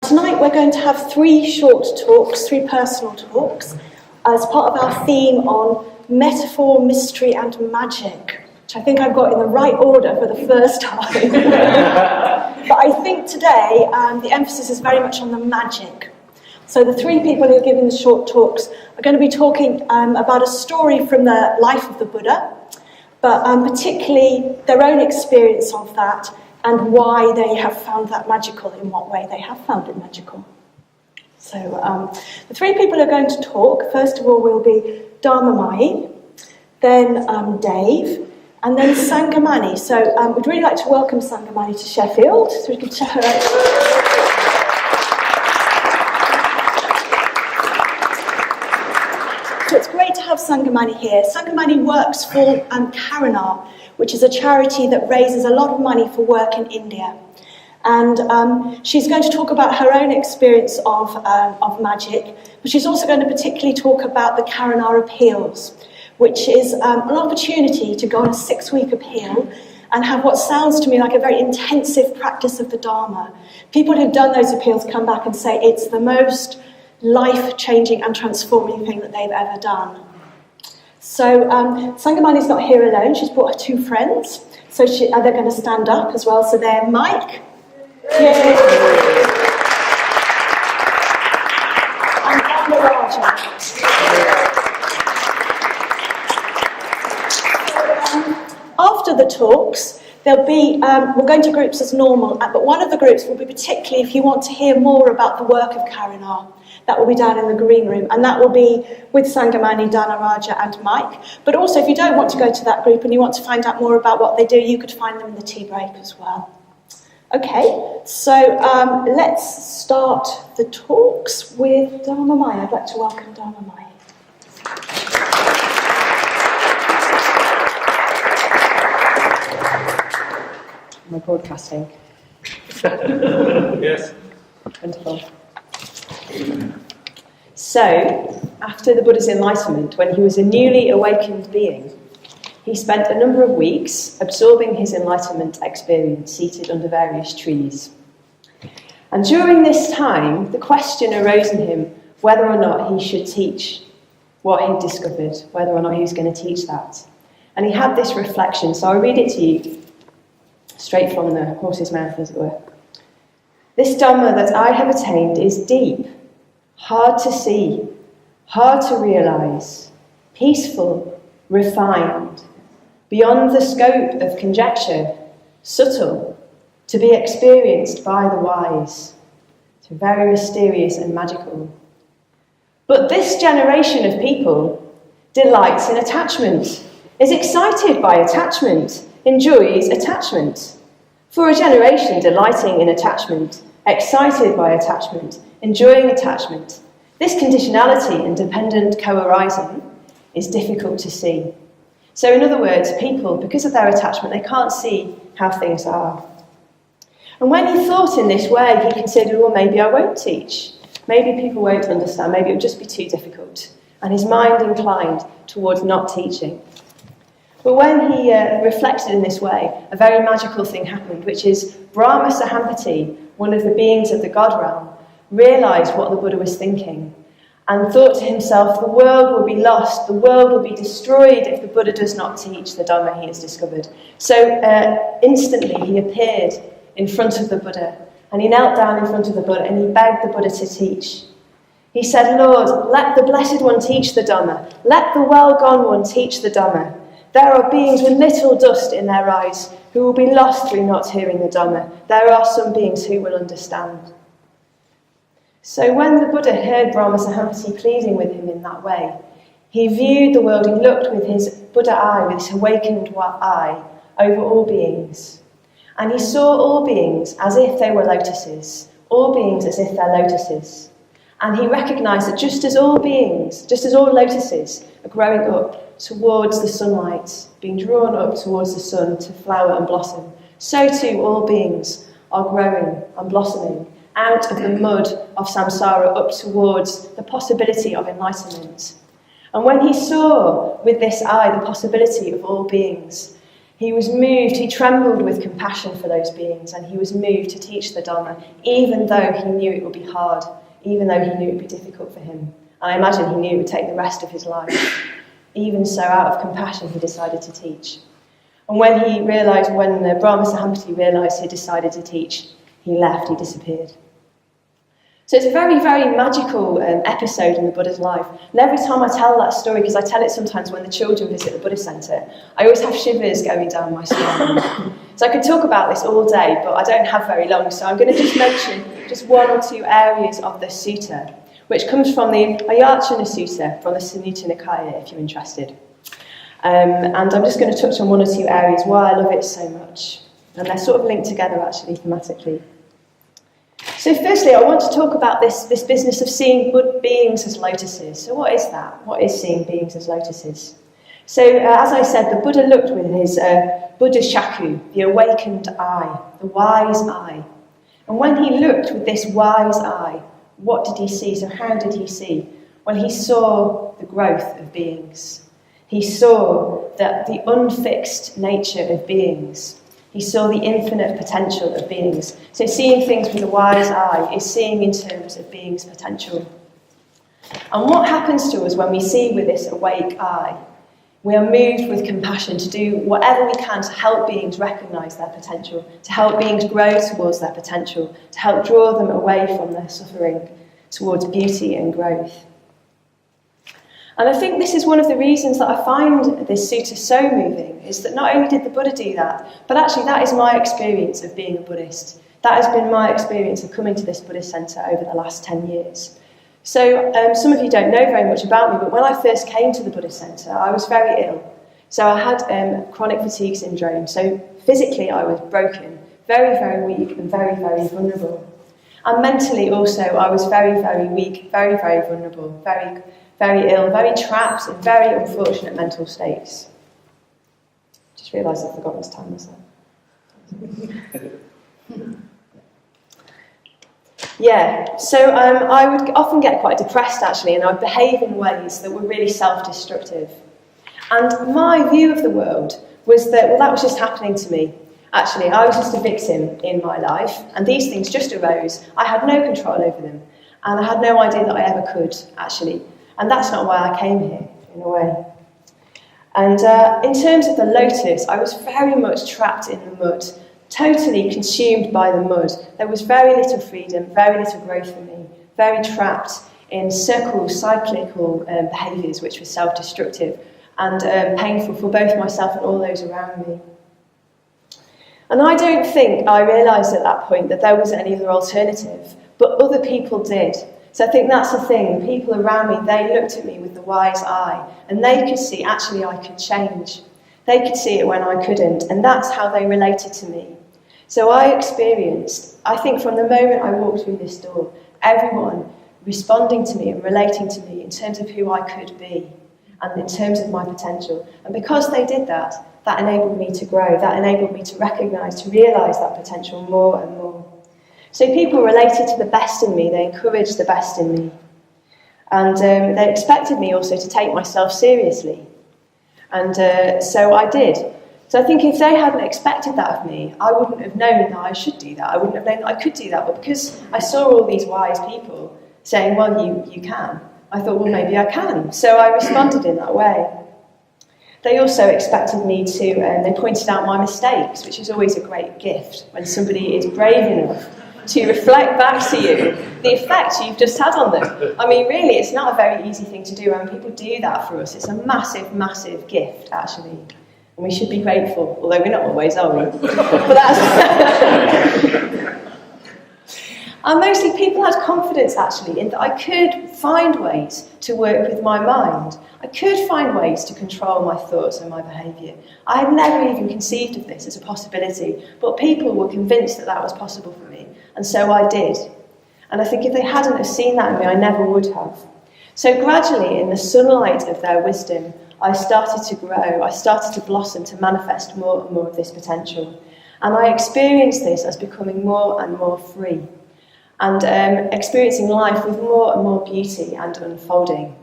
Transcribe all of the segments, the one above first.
Tonight we're going to have 3 short talks, 3 personal talks, as part of our theme on metaphor, mystery and magic, which I think I've got in the right order for the first time. But I think today the emphasis is very much on the magic. So the 3 people who are giving the short talks are going to be talking about a story from the life of the Buddha, but particularly their own experience of that and why they have found that magical, in what way they have found it magical. So the 3 people who are going to talk, first of all, will be Dharmamayi, then Dave, and then Sanghamani. So we'd really like to welcome Sanghamani to Sheffield, so we can shout her out. So it's great to have Sanghamani here. Sanghamani works for Karuna, which is a charity that raises a lot of money for work in India. And she's going to talk about her own experience of magic, but she's also going to particularly talk about the Karuna appeals, which is an opportunity to go on a 6-week appeal and have what sounds to me like a very intensive practice of the Dharma. People who've done those appeals come back and say it's the most life-changing and transforming thing that they've ever done. So Sanghamani's not here alone. She's brought her 2 friends. So they're going to stand up as well. So they're Mike. Yay. And Dharmamayi. After the talks, there'll be, we're going to groups as normal, but one of the groups will be particularly if you want to hear more about the work of Karuna. That will be down in the green room, and that will be with Sanghamani, Dhanaraja and Mike. But also, if you don't want to go to that group and you want to find out more about what they do, you could find them in the tea break as well. Okay, so let's start the talks with Dharmamayi. I'd like to welcome Dharmamayi. Am I broadcasting? Yes. Wonderful. So, after the Buddha's enlightenment, when he was a newly awakened being, he spent a number of weeks absorbing his enlightenment experience seated under various trees. And during this time, the question arose in him whether or not he should teach what he'd discovered, whether or not he was going to teach that. And he had this reflection, so I'll read it to you straight from the horse's mouth, as it were. This Dhamma that I have attained is deep, hard to see, hard to realise, peaceful, refined, beyond the scope of conjecture, subtle, to be experienced by the wise, so very mysterious and magical. But this generation of people delights in attachment, is excited by attachment, enjoys attachment. For a generation delighting in attachment, excited by attachment, enjoying attachment, this conditionality and dependent co-arising is difficult to see. So in other words, people, because of their attachment, they can't see how things are. And when he thought in this way, he considered, well, maybe I won't teach. Maybe people won't understand. Maybe it would just be too difficult. And his mind inclined towards not teaching. But when he reflected in this way, a very magical thing happened, which is Brahma Sahampati, one of the beings of the God realm, realised what the Buddha was thinking and thought to himself, the world will be lost, the world will be destroyed if the Buddha does not teach the Dhamma he has discovered. So instantly he appeared in front of the Buddha, and he knelt down in front of the Buddha and he begged the Buddha to teach. He said, Lord, let the Blessed One teach the Dhamma, let the well-gone one teach the Dhamma. There are beings with little dust in their eyes who will be lost through not hearing the Dhamma. There are some beings who will understand. So when the Buddha heard Brahma Sahampati pleading with him in that way, he viewed the world, he looked with his Buddha eye, with his awakened eye, over all beings. And he saw all beings as if they were lotuses, all beings as if they're lotuses. And he recognised that just as all beings, just as all lotuses are growing up towards the sunlight, being drawn up towards the sun to flower and blossom, so too all beings are growing and blossoming out of the mud of samsara up towards the possibility of enlightenment. And when he saw with this eye the possibility of all beings, He was moved, he trembled with compassion for those beings, and he was moved to teach the Dharma, even though he knew it would be hard, even though he knew it would be difficult for him. And I imagine he knew it would take the rest of his life. Even so, out of compassion, he decided to teach. And when the Brahma Sahampati realised he decided to teach, he left, he disappeared. So it's a very, very magical episode in the Buddha's life. And every time I tell that story, because I tell it sometimes when the children visit the Buddhist Centre, I always have shivers going down my spine. So I could talk about this all day, but I don't have very long, so I'm going to just mention just one or two areas of the sutta, which comes from the Ayurveda Sutta, from the Samyutta Nikaya, if you're interested. And I'm just going to touch on one or two areas why I love it so much. And they're sort of linked together, actually, thematically. So firstly, I want to talk about this business of seeing beings as lotuses. So what is that? What is seeing beings as lotuses? So as I said, the Buddha looked with his Buddha Shaku, the awakened eye, the wise eye. And when he looked with this wise eye, what did he see? So how did he see? Well, he saw the growth of beings. He saw that the unfixed nature of beings. He saw the infinite potential of beings. So seeing things with a wise eye is seeing in terms of beings' potential. And what happens to us when we see with this awake eye? We are moved with compassion to do whatever we can to help beings recognise their potential, to help beings grow towards their potential, to help draw them away from their suffering towards beauty and growth. And I think this is one of the reasons that I find this sutta so moving, is that not only did the Buddha do that, but actually that is my experience of being a Buddhist. That has been my experience of coming to this Buddhist centre over the last 10 years. So some of you don't know very much about me, but when I first came to the Buddhist centre, I was very ill. So I had chronic fatigue syndrome. So physically I was broken, very, very weak and very, very vulnerable. And mentally also I was very, very weak, very, very vulnerable, very, very ill, very trapped in very unfortunate mental states. Just realised I've forgotten this time myself. Yeah, so I would often get quite depressed actually, and I would behave in ways that were really self-destructive. And my view of the world was that, well, that was just happening to me. Actually, I was just a victim in my life, and these things just arose. I had no control over them, and I had no idea that I ever could, actually. And that's not why I came here, in a way. And in terms of the lotus, I was very much trapped in the mud, totally consumed by the mud. There was very little freedom, very little growth for me, very trapped in cyclical behaviours which were self-destructive and painful for both myself and all those around me. And I don't think I realised at that point that there was any other alternative, but other people did. So I think that's the thing. People around me, they looked at me with the wise eye, and they could see actually I could change. They could see it when I couldn't, and that's how they related to me. So I experienced, I think from the moment I walked through this door, everyone responding to me and relating to me in terms of who I could be and in terms of my potential. And because they did that, that enabled me to grow, that enabled me to recognise, to realise that potential more and more. So people related to the best in me, they encouraged the best in me. And they expected me also to take myself seriously. And so I did. So I think if they hadn't expected that of me, I wouldn't have known that I should do that. I wouldn't have known that I could do that. But because I saw all these wise people saying, well, you can, I thought, well, maybe I can. So I responded in that way. They also expected me to, they pointed out my mistakes, which is always a great gift when somebody is brave enough to reflect back to you the effect you've just had on them. I mean, really, it's not a very easy thing to do. When people do that for us, it's a massive, massive gift, actually. And we should be grateful, although we're not always, are we? But that's... And mostly people had confidence, actually, in that I could find ways to work with my mind. I could find ways to control my thoughts and my behaviour. I had never even conceived of this as a possibility, but people were convinced that that was possible for me, and so I did. And I think if they hadn't have seen that in me, I never would have. So gradually, in the sunlight of their wisdom, I started to grow, I started to blossom, to manifest more and more of this potential. And I experienced this as becoming more and more free, and experiencing life with more and more beauty and unfolding,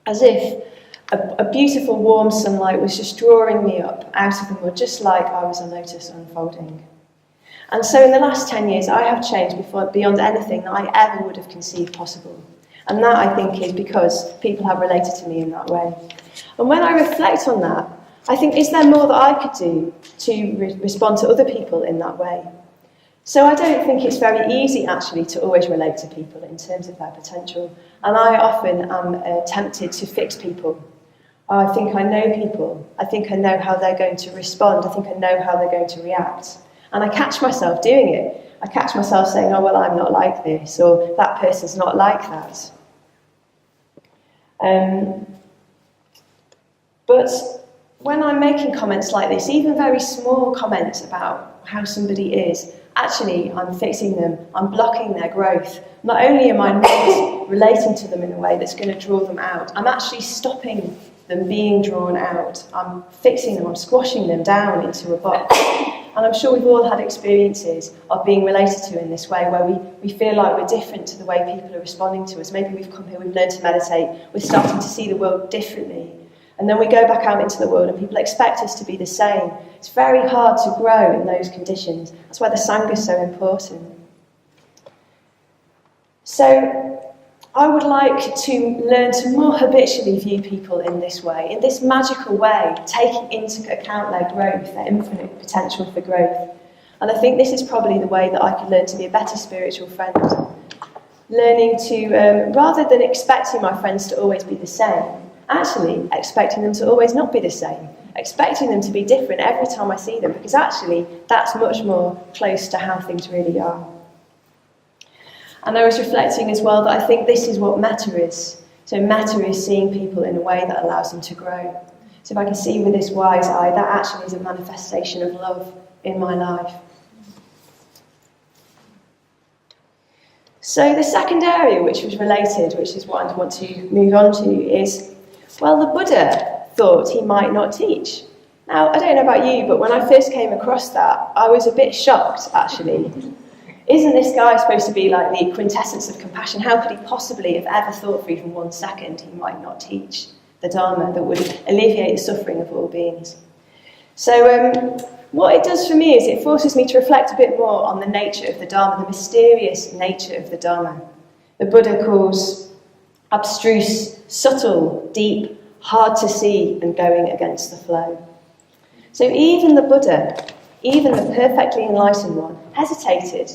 as if a beautiful warm sunlight was just drawing me up out of the mud, just like I was a lotus unfolding. And so in the last 10 years, I have changed beyond anything that I ever would have conceived possible. And that, I think, is because people have related to me in that way. And when I reflect on that, I think, is there more that I could do to respond to other people in that way? So I don't think it's very easy, actually, to always relate to people in terms of their potential. And I often am tempted to fix people. I think I know people. I think I know how they're going to respond. I think I know how they're going to react. And I catch myself doing it. I catch myself saying, oh, well, I'm not like this, or that person's not like that. But when I'm making comments like this, even very small comments about how somebody is, actually I'm fixing them, I'm blocking their growth. Not only am I not relating to them in a way that's going to draw them out, I'm actually stopping them being drawn out. I'm fixing them, I'm squashing them down into a box. And I'm sure we've all had experiences of being related to in this way, where we feel like we're different to the way people are responding to us. Maybe we've come here, we've learned to meditate, we're starting to see the world differently. And then we go back out into the world and people expect us to be the same. It's very hard to grow in those conditions. That's why the Sangha is so important. So I would like to learn to more habitually view people in this way, in this magical way, taking into account their growth, their infinite potential for growth. And I think this is probably the way that I can learn to be a better spiritual friend. Learning to, rather than expecting my friends to always be the same, actually expecting them to always not be the same, expecting them to be different every time I see them, because actually that's much more close to how things really are. And I was reflecting as well that I think this is what metta is. So metta is seeing people in a way that allows them to grow. So if I can see with this wise eye, that actually is a manifestation of love in my life. So the second area which was related, which is what I want to move on to, is, well, the Buddha thought he might not teach. Now, I don't know about you, but when I first came across that, I was a bit shocked, actually. Isn't this guy supposed to be like the quintessence of compassion? How could he possibly have ever thought for even 1 second he might not teach the Dharma that would alleviate the suffering of all beings? So what it does for me is it forces me to reflect a bit more on the nature of the Dharma, the mysterious nature of the Dharma. The Buddha calls abstruse, subtle, deep, hard to see, and going against the flow. So even the Buddha, even the perfectly enlightened one, hesitated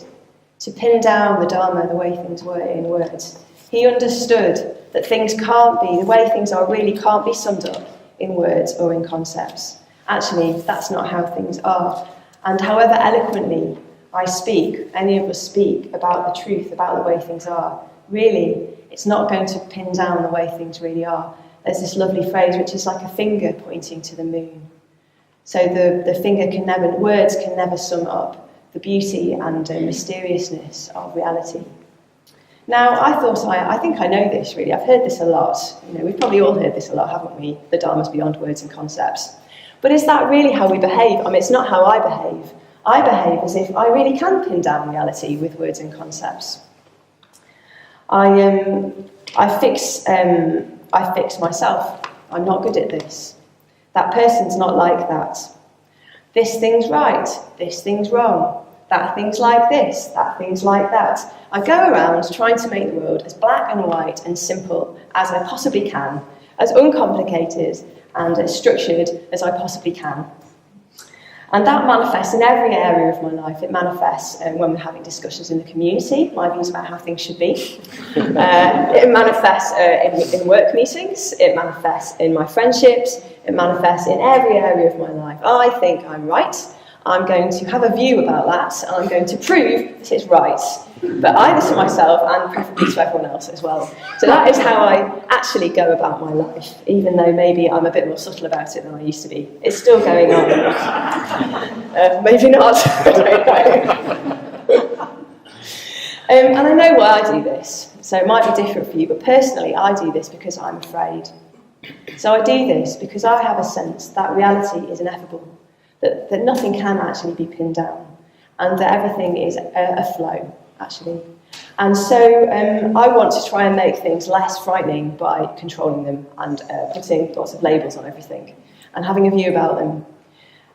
to pin down the Dharma the way things were in words. He understood that things can't be, the way things are really can't be summed up in words or in concepts. Actually, that's not how things are. And however eloquently I speak, any of us speak about the truth, about the way things are, really, it's not going to pin down the way things really are. There's this lovely phrase which is like a finger pointing to the moon. So the finger can never, words can never sum up the beauty and mysteriousness of reality. Now, I think I know this really. I've heard this a lot. We've probably all heard this a lot, haven't we? The Dharma's beyond words and concepts. But is that really how we behave? I mean, it's not how I behave. I behave as if I really can pin down reality with words and concepts. I fix myself. I'm not good at this. That person's not like that. This thing's right, this thing's wrong. That thing's like this, that thing's like that. I go around trying to make the world as black and white and simple as I possibly can, as uncomplicated and as structured as I possibly can. And that manifests in every area of my life. It manifests when we're having discussions in the community, my views about how things should be. It manifests in work meetings. It manifests in my friendships. It manifests in every area of my life. I think I'm right. I'm going to have a view about that, and I'm going to prove that it's right, but either to myself and preferably to everyone else as well. So that is how I actually go about my life, even though maybe I'm a bit more subtle about it than I used to be. It's still going on. Maybe not. I don't know. And I know why I do this, so it might be different for you, but personally I do this because I'm afraid. So I do this because I have a sense that reality is ineffable. That nothing can actually be pinned down, and that everything is a flow, actually. And so I want to try and make things less frightening by controlling them and putting lots of labels on everything and having a view about them.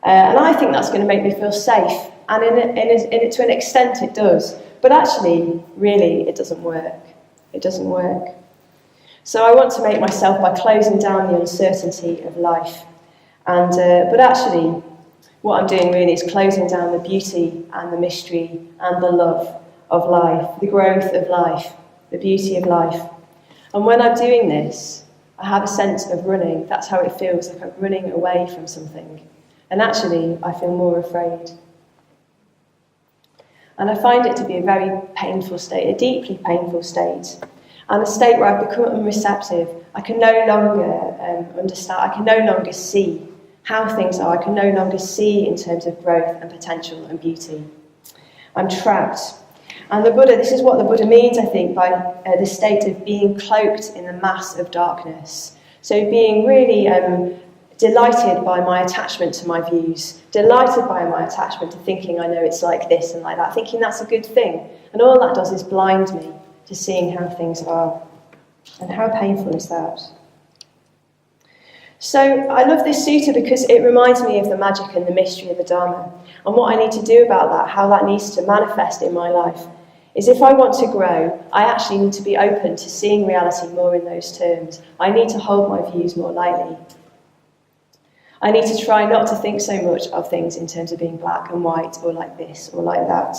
And I think that's going to make me feel safe. And to an extent it does. But actually, really, it doesn't work. It doesn't work. So I want to make myself by closing down the uncertainty of life. And but actually, what I'm doing really is closing down the beauty and the mystery and the love of life, the growth of life, the beauty of life. And when I'm doing this, I have a sense of running. That's how it feels, like I'm running away from something. And actually, I feel more afraid. And I find it to be a very painful state, a deeply painful state. And a state where I've become unreceptive. I can no longer understand, I can no longer see how things are. I can no longer see in terms of growth and potential and beauty. I'm trapped. And the Buddha, this is what the Buddha means, I think, by the state of being cloaked in the mass of darkness. So being really delighted by my attachment to my views, delighted by my attachment to thinking I know it's like this and like that, thinking that's a good thing. And all that does is blind me to seeing how things are. And how painful is that? So I love this sutta because it reminds me of the magic and the mystery of the Dharma. And what I need to do about that, how that needs to manifest in my life, is if I want to grow, I actually need to be open to seeing reality more in those terms. I need to hold my views more lightly. I need to try not to think so much of things in terms of being black and white or like this or like that.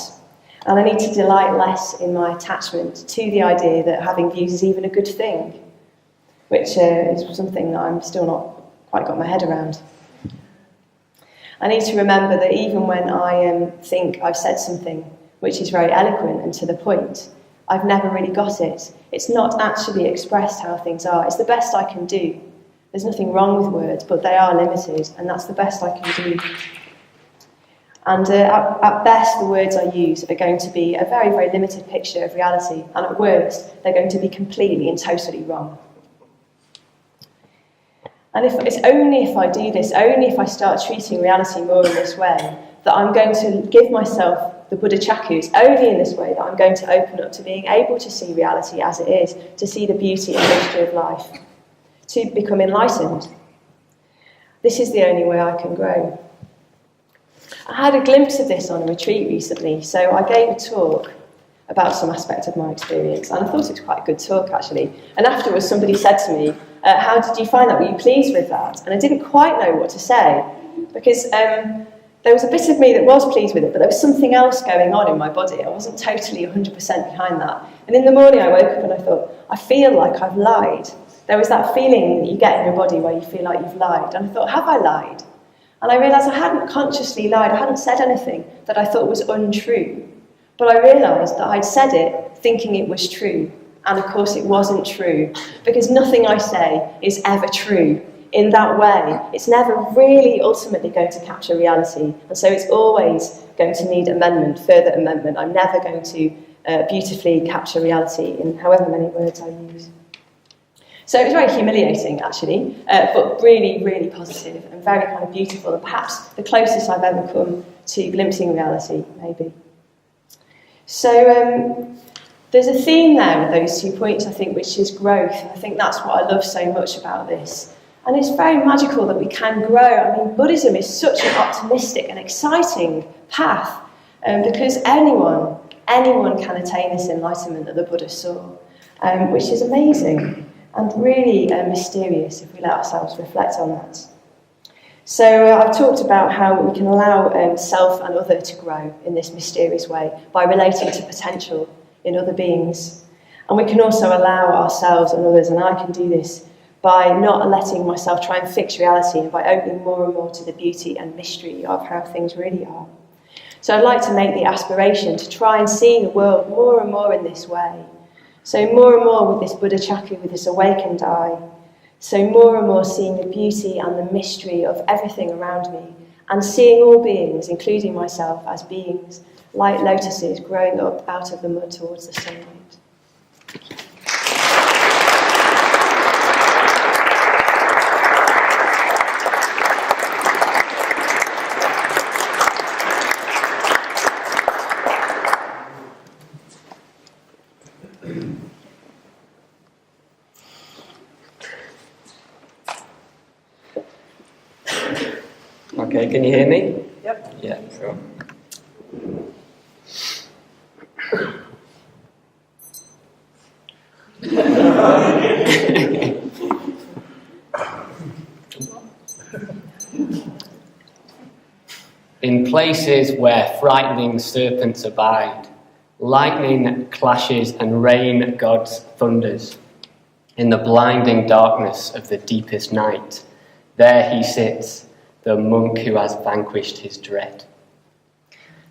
And I need to delight less in my attachment to the idea that having views is even a good thing, which is something that I'm still not quite got my head around. I need to remember that even when I think I've said something which is very eloquent and to the point, I've never really got it. It's not actually expressed how things are. It's the best I can do. There's nothing wrong with words, but they are limited, and that's the best I can do. And at best, the words I use are going to be a very, very limited picture of reality, and at worst, they're going to be completely and totally wrong. And it's only if I do this, only if I start treating reality more in this way, that I'm going to give myself the Buddha Chaku. It's only in this way that I'm going to open up to being able to see reality as it is, to see the beauty and mystery of life, to become enlightened. This is the only way I can grow. I had a glimpse of this on a retreat recently, so I gave a talk about some aspect of my experience, and I thought it was quite a good talk, actually. And afterwards, somebody said to me, how did you find that? Were you pleased with that? And I didn't quite know what to say, because there was a bit of me that was pleased with it, but there was something else going on in my body. I wasn't totally 100% behind that. And in the morning, I woke up and I thought, I feel like I've lied. There was that feeling that you get in your body where you feel like you've lied. And I thought, have I lied? And I realised I hadn't consciously lied. I hadn't said anything that I thought was untrue. But I realised that I'd said it thinking it was true. And of course it wasn't true. Because nothing I say is ever true in that way. It's never really ultimately going to capture reality. And so it's always going to need amendment, further amendment. I'm never going to beautifully capture reality in however many words I use. So it was very humiliating, actually, but really, really positive and very kind of beautiful, and perhaps the closest I've ever come to glimpsing reality, maybe. So there's a theme there with those 2 points, I think, which is growth. And I think that's what I love so much about this. And it's very magical that we can grow. I mean, Buddhism is such an optimistic and exciting path, because anyone can attain this enlightenment that the Buddha saw, which is amazing. And really mysterious if we let ourselves reflect on that. So I've talked about how we can allow self and other to grow in this mysterious way by relating to potential in other beings. And we can also allow ourselves and others, and I can do this, by not letting myself try and fix reality and by opening more and more to the beauty and mystery of how things really are. So I'd like to make the aspiration to try and see the world more and more in this way. So more and more with this Buddha Chaku, with this awakened eye. So more and more seeing the beauty and the mystery of everything around me, and seeing all beings, including myself, as beings like lotuses growing up out of the mud towards the sunlight. Okay, can you hear me? Yep. Yeah, sure. In places where frightening serpents abide, lightning clashes and rain gods thunders. In the blinding darkness of the deepest night, there he sits, the monk who has vanquished his dread.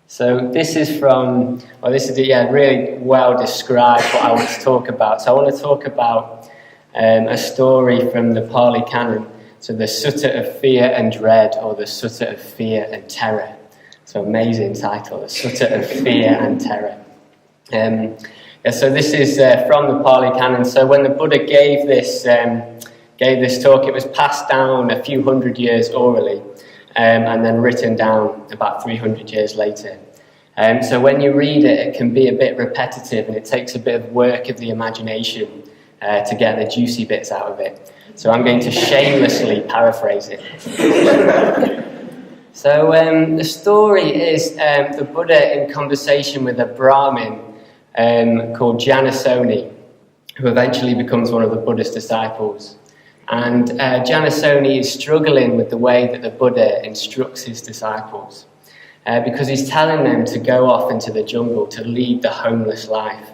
So this is really well described what I want to talk about. So I want to talk about a story from the Pali Canon. So the Sutta of Fear and Dread, or the Sutta of Fear and Terror. So amazing title, the Sutta of Fear and Terror. So this is from the Pali Canon. So when the Buddha gave this talk, it was passed down a few hundred years orally, and then written down about 300 years later. So when you read it, it can be a bit repetitive, and it takes a bit of work of the imagination to get the juicy bits out of it. So I'm going to shamelessly paraphrase it. So the story is the Buddha in conversation with a Brahmin called Janasoni, who eventually becomes one of the Buddha's disciples. And Janasoni is struggling with the way that the Buddha instructs his disciples, because he's telling them to go off into the jungle to lead the homeless life.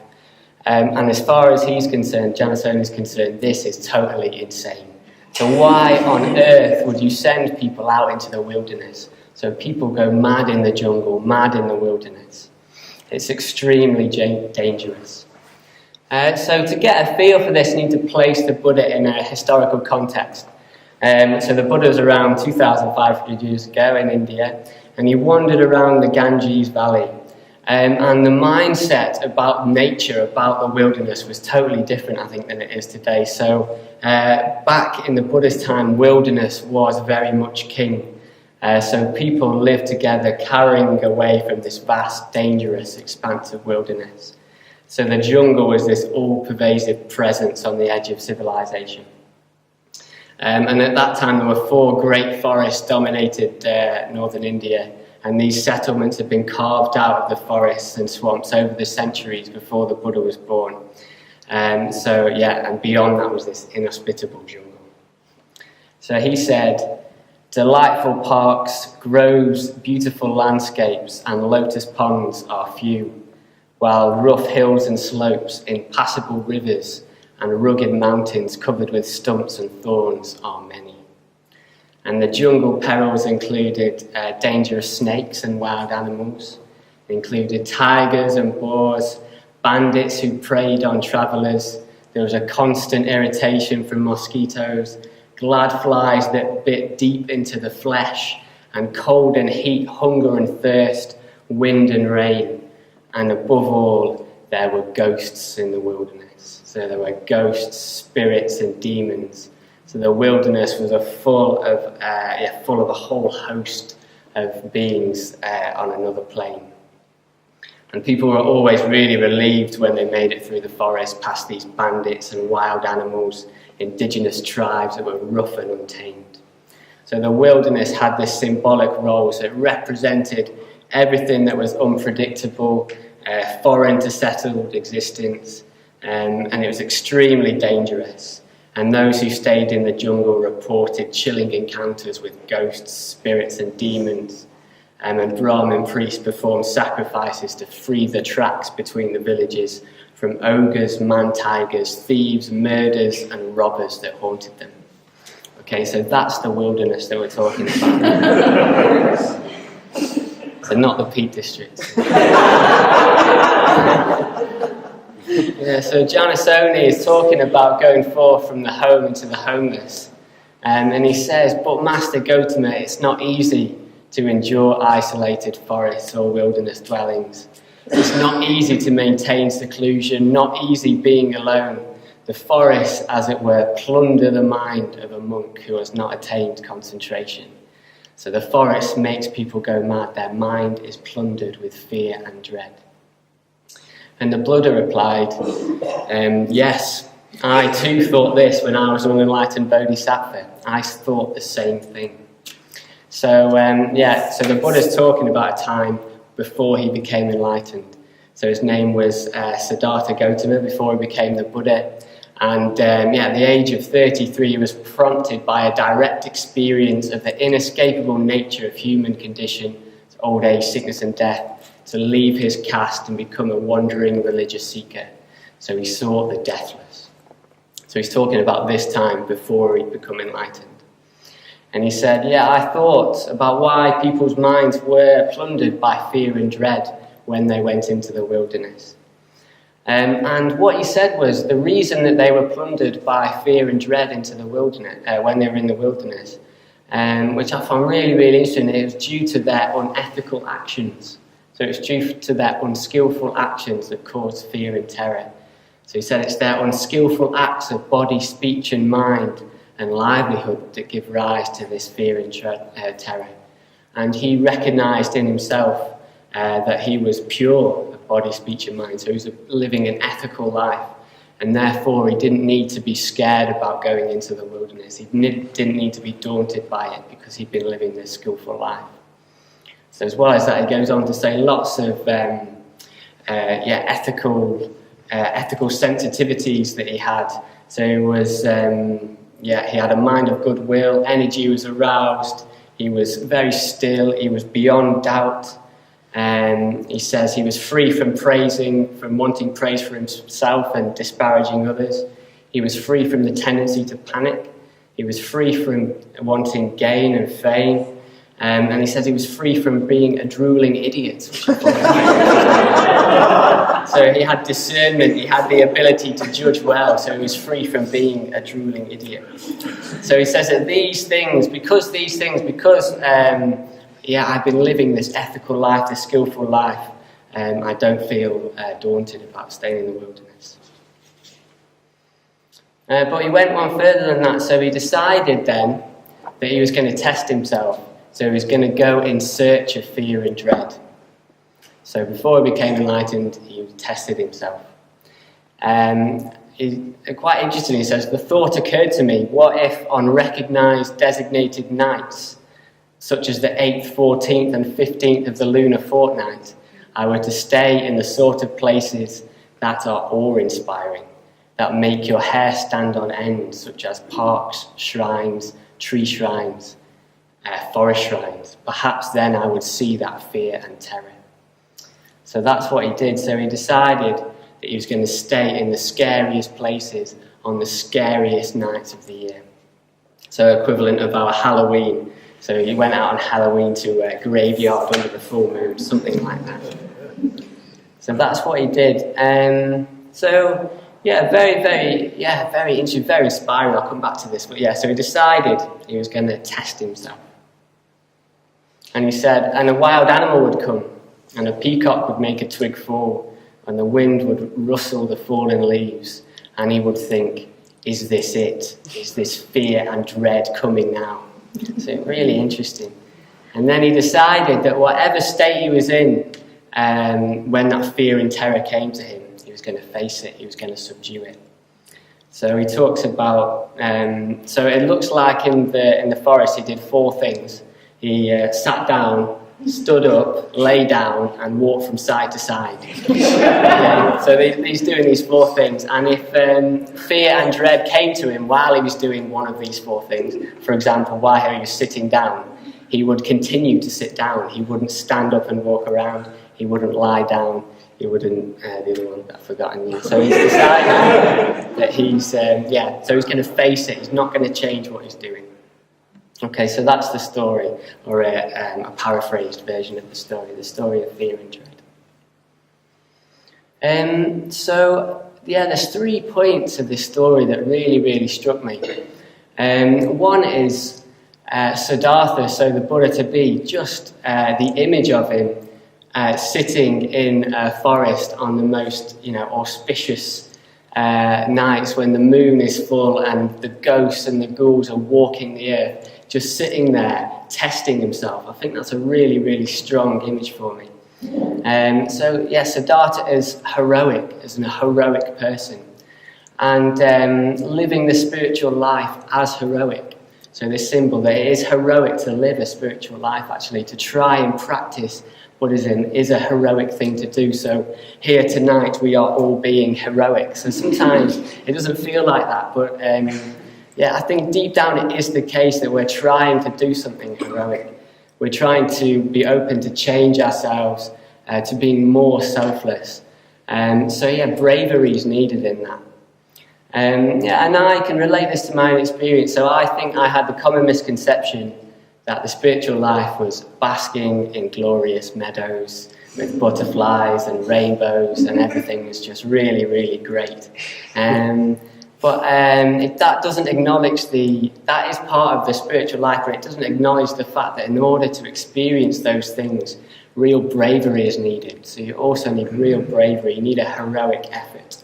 And as far as he's concerned, Janasoni is concerned, this is totally insane. So why on earth would you send people out into the wilderness? So people go mad in the jungle, mad in the wilderness. It's extremely dangerous. So to get a feel for this, you need to place the Buddha in a historical context. So the Buddha was around 2,500 years ago in India, and he wandered around the Ganges Valley. And the mindset about nature, about the wilderness, was totally different, I think, than it is today. So back in the Buddha's time, wilderness was very much king. So people lived together, carrying away from this vast, dangerous, expansive wilderness. So the jungle was this all-pervasive presence on the edge of civilization. And at that time, there were 4 great forests dominated northern India. And these settlements had been carved out of the forests and swamps over the centuries before the Buddha was born. And beyond that was this inhospitable jungle. So he said, delightful parks, groves, beautiful landscapes, and lotus ponds are few, while rough hills and slopes, impassable rivers, and rugged mountains covered with stumps and thorns are many. And the jungle perils included dangerous snakes and wild animals. It included tigers and boars, bandits who preyed on travellers. There was a constant irritation from mosquitoes, glad flies that bit deep into the flesh, and cold and heat, hunger and thirst, wind and rain. And above all, there were ghosts in the wilderness. So there were ghosts, spirits and demons. So the wilderness was full of a whole host of beings on another plane. And people were always really relieved when they made it through the forest, past these bandits and wild animals, indigenous tribes that were rough and untamed. So the wilderness had this symbolic role, so it represented everything that was unpredictable, foreign to settled existence, and it was extremely dangerous. And those who stayed in the jungle reported chilling encounters with ghosts, spirits and demons. And Brahmin priests performed sacrifices to free the tracks between the villages from ogres, man-tigers, thieves, murderers and robbers that haunted them. Okay, so that's the wilderness that we're talking about. So not the Peak District. So Janasoni is talking about going forth from the home into the homeless. And he says, but Master Gautama, it's not easy to endure isolated forests or wilderness dwellings. It's not easy to maintain seclusion, not easy being alone. The forests, as it were, plunder the mind of a monk who has not attained concentration. So the forest makes people go mad. Their mind is plundered with fear and dread. And the Buddha replied, yes, I too thought this when I was an enlightened bodhisattva. I thought the same thing. So so the Buddha's talking about a time before he became enlightened. So his name was Siddhartha Gautama before he became the Buddha. And at the age of 33, he was prompted by a direct experience of the inescapable nature of human condition, old age, sickness and death, to leave his caste and become a wandering religious seeker. So he sought the deathless. So he's talking about this time before he'd become enlightened. And he said, I thought about why people's minds were plundered by fear and dread when they went into the wilderness. And what he said was the reason that they were plundered by fear and dread into the wilderness, when they were in the wilderness, which I found really, really interesting, it was due to their unethical actions. So it's due to their unskillful actions that caused fear and terror. So he said it's their unskillful acts of body, speech and mind and livelihood that give rise to this fear and terror. And he recognised in himself that he was pure of body, speech and mind, so he was living an ethical life, and therefore he didn't need to be scared about going into the wilderness. He didn't need to be daunted by it because he'd been living this skillful life. So as well as that, he goes on to say lots of ethical sensitivities that he had. So he was he had a mind of goodwill, energy was aroused, he was very still, he was beyond doubt. He says he was free from wanting praise for himself and disparaging others. He was free from the tendency to panic. He was free from wanting gain and fame. And he says he was free from being a drooling idiot. So he had discernment, he had the ability to judge well, so he was free from being a drooling idiot. So he says that I've been living this ethical life, this skillful life, I don't feel daunted about staying in the wilderness. But he went one further than that, so he decided then that he was going to test himself. So he was going to go in search of fear and dread. So before he became enlightened, he tested himself. Quite interesting, he says, the thought occurred to me, what if on recognised designated nights, such as the 8th, 14th and 15th of the lunar fortnight, I were to stay in the sort of places that are awe-inspiring, that make your hair stand on end, such as parks, shrines, tree shrines, forest shrines. Perhaps then I would see that fear and terror. So that's what he did. So he decided that he was going to stay in the scariest places on the scariest nights of the year. So equivalent of our Halloween. So he went out on Halloween to a graveyard under the full moon, something like that. So that's what he did. Very interesting, very inspiring. I'll come back to this. But so he decided he was going to test himself. And he said, and a wild animal would come, and a peacock would make a twig fall, and the wind would rustle the fallen leaves, and he would think, is this it? Is this fear and dread coming now? So really interesting. And then he decided that whatever state he was in, when that fear and terror came to him, he was going to face it, he was going to subdue it. So he talks about, so it looks like in the forest he did 4 things. He sat down, stood up, lay down, and walked from side to side. So he's doing these 4 things, and if fear and dread came to him while he was doing one of these 4 things, for example, while he was sitting down, he would continue to sit down. He wouldn't stand up and walk around. He wouldn't lie down. He wouldn't, the other one I've forgotten. So he's decided that so he's going to face it. He's not going to change what he's doing. Okay, so that's the story, or a paraphrased version of the story of fear and dread. There's 3 points of this story that really, really struck me. One is Siddhartha, so the Buddha to be, just the image of him sitting in a forest on the most, auspicious nights when the moon is full and the ghosts and the ghouls are walking the earth, just sitting there, testing himself. I think that's a really, really strong image for me. Siddhartha is heroic, as a heroic person, and living the spiritual life as heroic. So this symbol that it is heroic to live a spiritual life, actually, to try and practice Buddhism is a heroic thing to do. So here tonight we are all being heroic. So sometimes it doesn't feel like that, but I think deep down it is the case that we're trying to do something heroic. We're trying to be open to change ourselves, to being more selfless. Bravery is needed in that. And I can relate this to my own experience. So I think I had the common misconception that the spiritual life was basking in glorious meadows with butterflies and rainbows, and everything was just really, really great. That doesn't acknowledge that is part of the spiritual life, but it doesn't acknowledge the fact that in order to experience those things, real bravery is needed. So you also need real bravery, you need a heroic effort.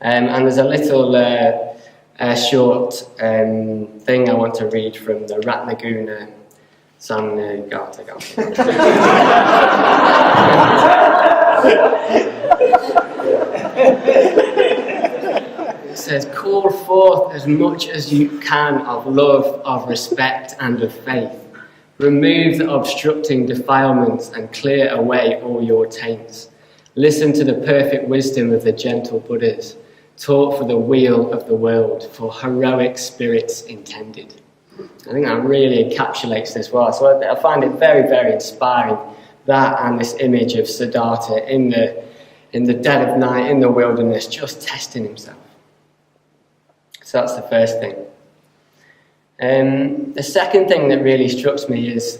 And there's a little short thing I want to read from the Ratnaguna Sanghamani. It says, "Call forth as much as you can of love, of respect and of faith. Remove the obstructing defilements and clear away all your taints. Listen to the perfect wisdom of the gentle Buddhas, taught for the weal of the world, for heroic spirits intended." I think that really encapsulates this well. So I find it very, very inspiring, that and this image of Siddhartha in the dead of night, in the wilderness, just testing himself. So that's the first thing. The second thing that really struck me is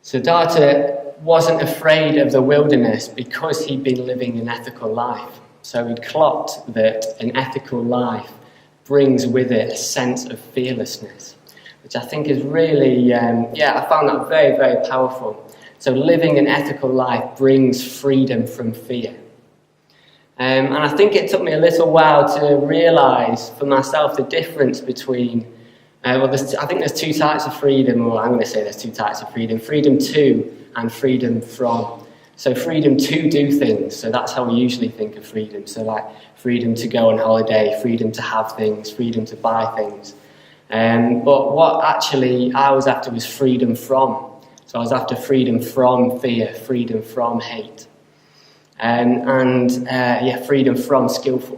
Siddhartha wasn't afraid of the wilderness because he'd been living an ethical life. So he clocked that an ethical life brings with it a sense of fearlessness, which I think is really, I found that very, very powerful. So living an ethical life brings freedom from fear. And I think it took me a little while to realise for myself the difference between, I think there's two types of freedom, or I'm going to say there's two types of freedom: freedom to and freedom from. So freedom to do things, so that's how we usually think of freedom. So like freedom to go on holiday, freedom to have things, freedom to buy things. But what actually I was after was freedom from. So I was after freedom from fear, freedom from hate. Freedom from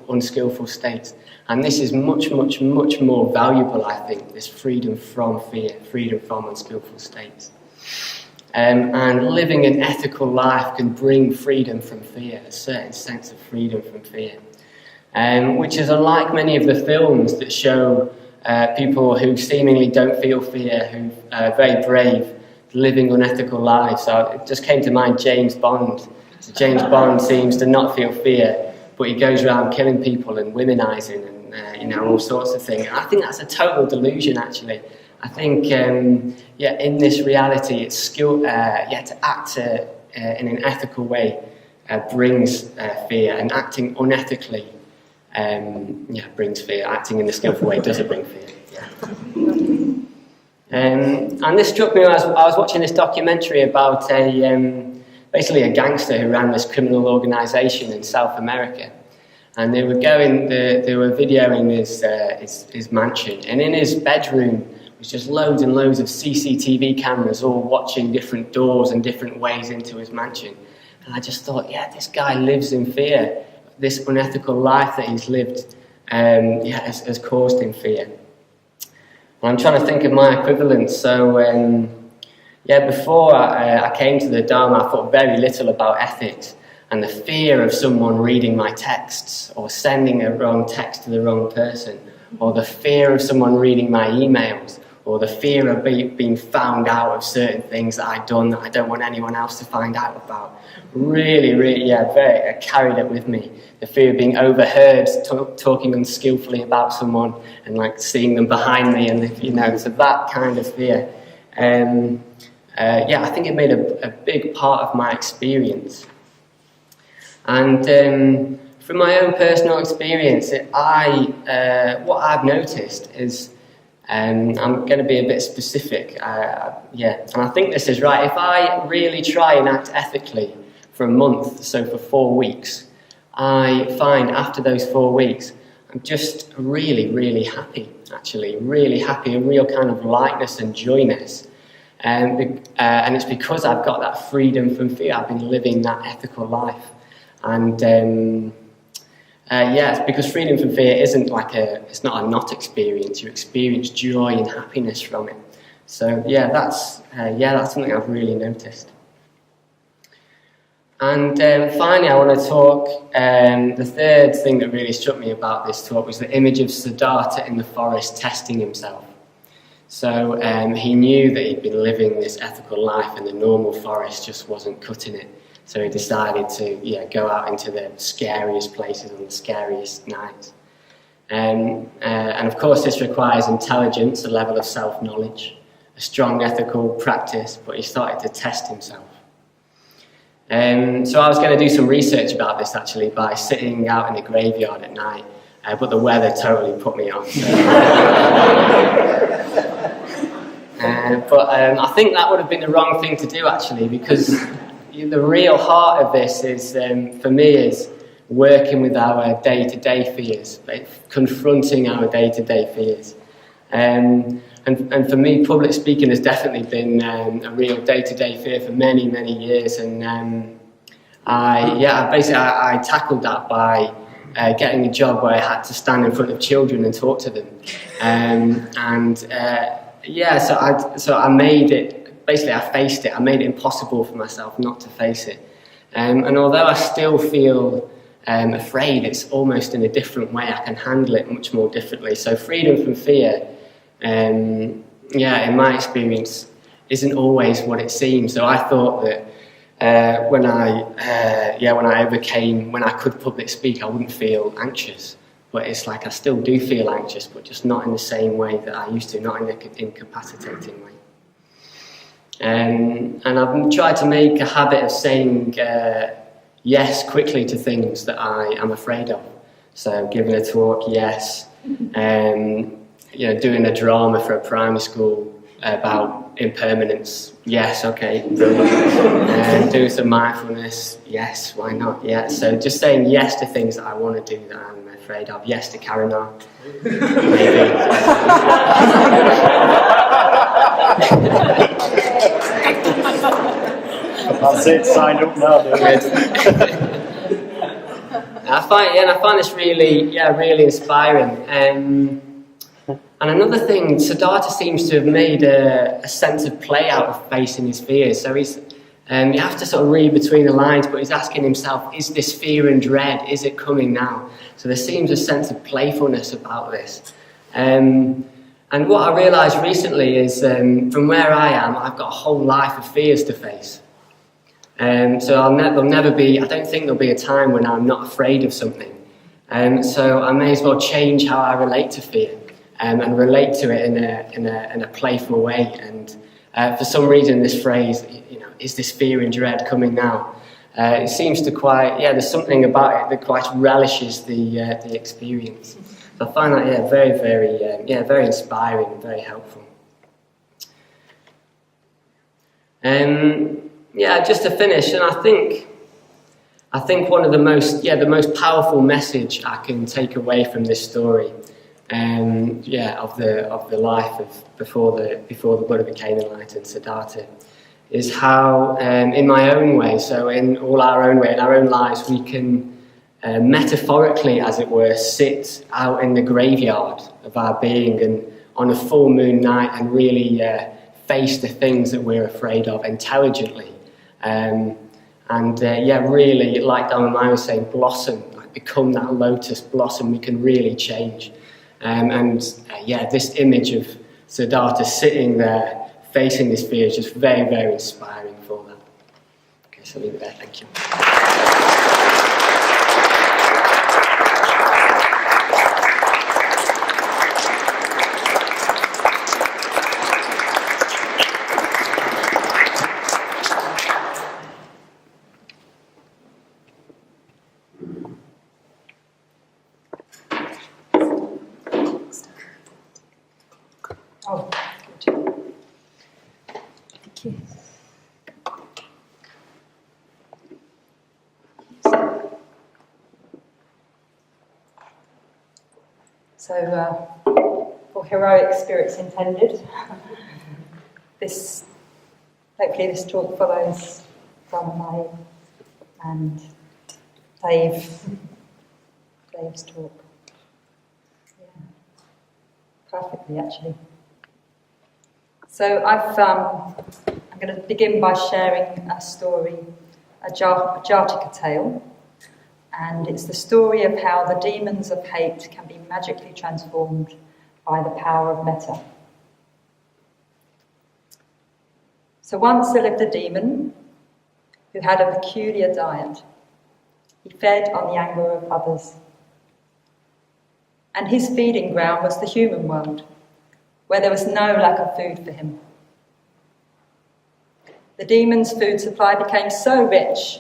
unskillful states. And this is much, much, much more valuable, I think, this freedom from fear, freedom from unskillful states. And living an ethical life can bring freedom from fear, a certain sense of freedom from fear. Which is unlike many of the films that show people who seemingly don't feel fear, who are very brave, living unethical lives. So it just came to mind James Bond. So James Bond seems to not feel fear, but he goes around killing people and womenizing and all sorts of things. And I think that's a total delusion, actually. I think, in this reality, it's skill. To act in an ethical way brings fear, and acting unethically, brings fear. Acting in a skillful way doesn't bring fear. And this struck me as I was watching this documentary about basically a gangster who ran this criminal organisation in South America, and they were videoing his mansion, and in his bedroom was just loads and loads of CCTV cameras, all watching different doors and different ways into his mansion. And I just thought, this guy lives in fear. This unethical life that he's lived has caused him fear. And I'm trying to think of my equivalent. So before I came to the Dharma, I thought very little about ethics and the fear of someone reading my texts or sending a wrong text to the wrong person, or the fear of someone reading my emails, or the fear of being found out of certain things that I'd done that I don't want anyone else to find out about. I carried it with me. The fear of being overheard talking unskillfully about someone and like seeing them behind me, and so that kind of fear. I think it made a big part of my experience. And from my own personal experience, what I've noticed is, I'm going to be a bit specific, and I think this is right. If I really try and act ethically for a month, so for 4 weeks, I find after those 4 weeks, I'm just really, really happy, actually, really happy, a real kind of lightness and joyness. And it's because I've got that freedom from fear. I've been living that ethical life. And it's because freedom from fear isn't it's not a not experience. You experience joy and happiness from it. So that's something I've really noticed. And finally, I want to talk, the third thing that really struck me about this talk was the image of Siddhartha in the forest testing himself. So he knew that he'd been living this ethical life and the normal forest just wasn't cutting it. So he decided to go out into the scariest places on the scariest nights. And of course this requires intelligence, a level of self-knowledge, a strong ethical practice, but he started to test himself. So I was going to do some research about this actually by sitting out in the graveyard at night, but the weather totally put me off. So. But I think that would have been the wrong thing to do actually, because the real heart of this is, for me, is working with our day-to-day fears, confronting our day-to-day fears. And for me, public speaking has definitely been a real day-to-day fear for many, many years. And I tackled that by getting a job where I had to stand in front of children and talk to them. So I made it. Basically, I faced it. I made it impossible for myself not to face it. And although I still feel afraid, it's almost in a different way. I can handle it much more differently. So freedom from fear, in my experience, isn't always what it seems. So I thought that when I could public speak, I wouldn't feel anxious. But it's like I still do feel anxious, but just not in the same way that I used to, not in the incapacitating way. And I've tried to make a habit of saying yes quickly to things that I am afraid of. So giving a talk, yes. Doing a drama for a primary school about impermanence, yes, okay, brilliant. Doing some mindfulness, yes, why not, yeah. So just saying yes to things that I want to do that I'm afraid of. Yes to carrying on. Maybe. That's it, signed up now, David. I find this really inspiring. And another thing, Siddhartha seems to have made a sense of play out of facing his fears. So he's, you have to sort of read between the lines, but he's asking himself, is this fear and dread, is it coming now? So there seems a sense of playfulness about this. And what I realised recently is, from where I am, I've got a whole life of fears to face. So there'll never be, I don't think there'll be a time when I'm not afraid of something. So I may as well change how I relate to fear. And relate to it in a playful way. And for some reason, this phrase, is this fear and dread coming now? It seems to there's something about it that quite relishes the experience. So I find that very, very, very inspiring and very helpful. Just to finish, and I think one of the most powerful message I can take away from this story. Of the life of before the Buddha became enlightened, Siddhartha, is how in my own way, so in all our own way, in our own lives, we can metaphorically, as it were, sit out in the graveyard of our being and on a full moon night and really face the things that we're afraid of intelligently, really, like Dharmamayi was saying, blossom, become that lotus blossom. We can really change. This image of Siddhartha sitting there, facing this fear is just very, very inspiring for that. Okay, so I'll leave it there. Thank you. Oh, good. Thank you. So, for heroic spirits intended, hopefully this talk follows Dharmamayi and Dave's talk. Yeah, perfectly actually. So I'm going to begin by sharing a story, a Jataka tale, and it's the story of how the demons of hate can be magically transformed by the power of metta. So once there lived a demon who had a peculiar diet. He fed on the anger of others. And his feeding ground was the human world, where there was no lack of food for him. The demon's food supply became so rich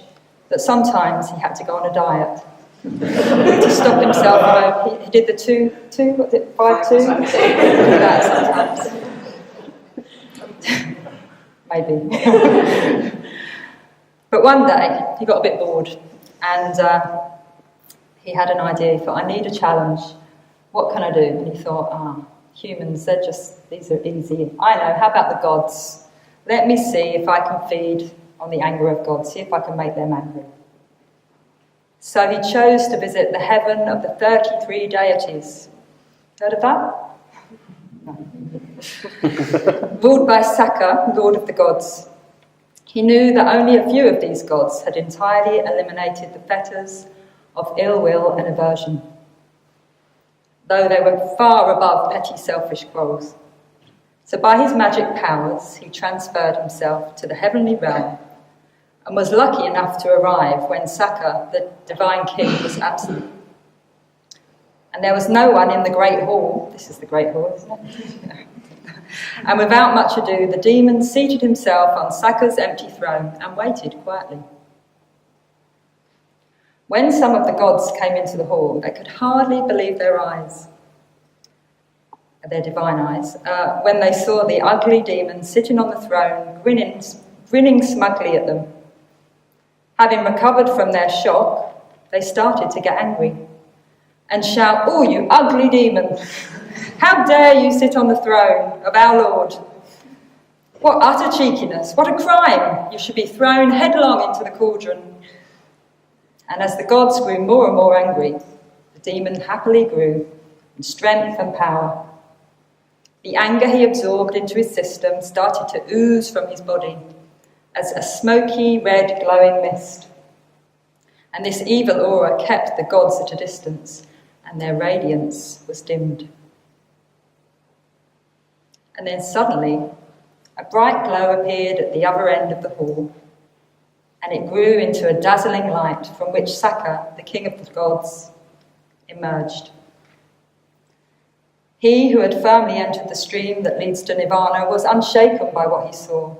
that sometimes he had to go on a diet to stop himself. He did the 5-2? That sometimes. Maybe. But one day he got a bit bored and he had an idea. He thought, I need a challenge. What can I do? And he thought, humans, these are easy. I know, how about the gods? Let me see if I can feed on the anger of God, see if I can make them angry. So he chose to visit the heaven of the 33 deities. Heard of that? No. Ruled by Sangha, Lord of the Gods. He knew that only a few of these gods had entirely eliminated the fetters of ill will and aversion, though they were far above petty selfish quarrels. So by his magic powers, he transferred himself to the heavenly realm and was lucky enough to arrive when Sangha, the divine king, was absent. And there was no one in the great hall. This is the great hall, isn't it? And without much ado, the demon seated himself on Sangha's empty throne and waited quietly. When some of the gods came into the hall, they could hardly believe their eyes, their divine eyes, when they saw the ugly demon sitting on the throne, grinning smugly at them. Having recovered from their shock, they started to get angry and shout, "Oh, you ugly demon! How dare you sit on the throne of our Lord? What utter cheekiness! What a crime! You should be thrown headlong into the cauldron." And as the gods grew more and more angry, the demon happily grew in strength and power. The anger he absorbed into his system started to ooze from his body as a smoky, red, glowing mist. And this evil aura kept the gods at a distance, and their radiance was dimmed. And then suddenly, a bright glow appeared at the other end of the hall, and it grew into a dazzling light from which Sangha, the king of the gods, emerged. He who had firmly entered the stream that leads to Nirvana was unshaken by what he saw,